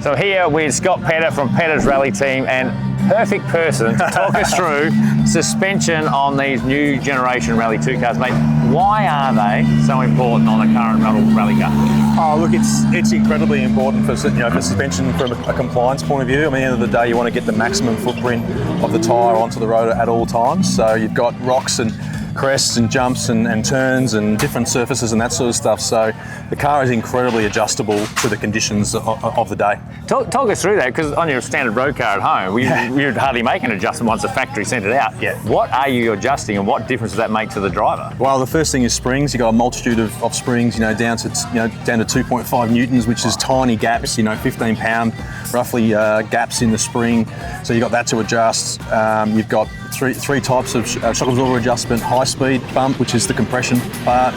So here with Scott Pedder from Pedder's Rally Team, and perfect person to talk us through suspension on these new generation Rally 2 cars, mate. Why are they so important on a current rally car? Oh, look, it's incredibly important for suspension from a compliance point of view. I mean, at the end of the day, you want to get the maximum footprint of the tyre onto the road at all times. So you've got rocks and crests and jumps and turns and different surfaces and that sort of stuff. So the car is incredibly adjustable to the conditions of the day. Talk us through that, because on your standard road car at home, you'd hardly make an adjustment once the factory sent it out. Yeah. What are you adjusting, and what difference does that make to the driver? Well, the first thing is springs. You've got a multitude of springs, down to 2.5 newtons, which is tiny gaps, 15 pound roughly gaps in the spring. So you've got that to adjust. You've got three types of shock absorber adjustment: high speed bump, which is the compression part,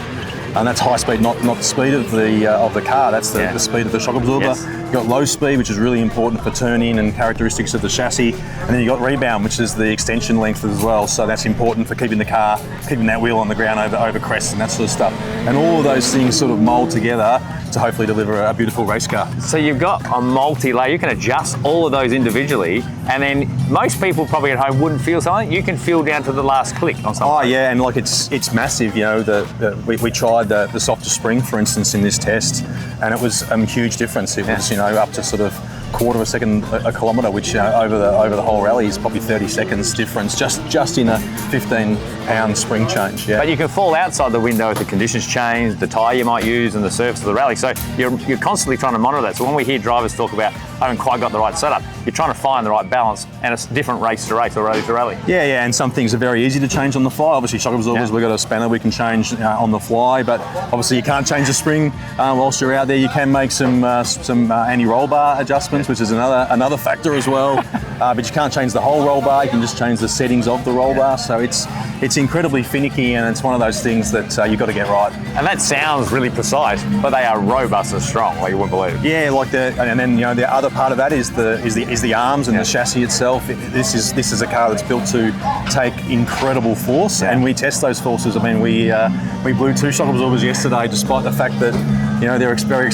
and that's high speed, not the speed of the car. That's the speed of the shock absorber. Yes. You've got low speed, which is really important for turn-in and characteristics of the chassis, and then you've got rebound, which is the extension length as well. So that's important for keeping that wheel on the ground over crests and that sort of stuff. And all of those things sort of mould together to hopefully deliver a beautiful race car. So you've got a multi-layer. You can adjust all of those individually, and then most people probably at home wouldn't feel something. You can feel down to the last click on something. Oh yeah, and like it's massive. We tried the softer spring, for instance, in this test, and it was a huge difference. It was up to sort of quarter of a second a kilometre, which over the whole rally is probably 30 seconds difference just in a 15 pound spring change. Yeah. But you can fall outside the window if the conditions change, the tyre you might use, and the surface of the rally. So you're constantly trying to monitor that. So when we hear drivers talk about I haven't quite got the right setup, you're trying to find the right balance, and it's different race to race or rally to rally. Yeah, and some things are very easy to change on the fly. Obviously, shock absorbers, we've got a spanner we can change on the fly, but obviously you can't change the spring whilst you're out there. You can make some anti-roll bar adjustments, which is another factor as well. But you can't change the whole roll bar. You can just change the settings of the roll bar. So it's incredibly finicky, and it's one of those things that you've got to get right. And that sounds really precise, but they are robust and strong, like you wouldn't believe. Yeah, and then the other part of that is the arms and the chassis itself. This is a car that's built to take incredible force, and we test those forces. I mean, we blew 2 shock absorbers yesterday, despite the fact that they're very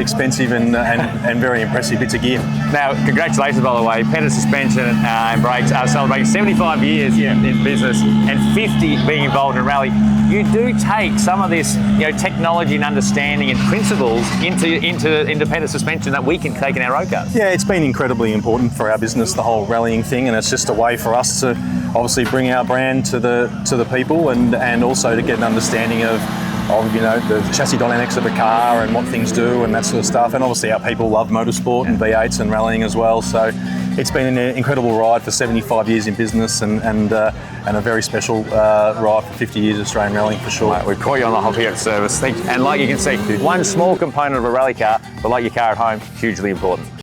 expensive and very impressive bits of gear. Now, congratulations, by the way. Pedder Suspension and Brakes are celebrating 75 years in business and 50 being involved in rally. You do take some of this technology and understanding and principles into Pedder Suspension that we can take in our road cars. Yeah, it's been incredibly important for our business, the whole rallying thing, and it's just a way for us to obviously bring our brand to the people and also to get an understanding of the chassis dynamics of the car and what things do and that sort of stuff. And obviously our people love motorsport and V8s and rallying as well. So it's been an incredible ride for 75 years in business and a very special ride for 50 years of Australian rallying for sure. Mate, we've caught you on the hop here at service. And like you can see, one small component of a rally car, but like your car at home, hugely important.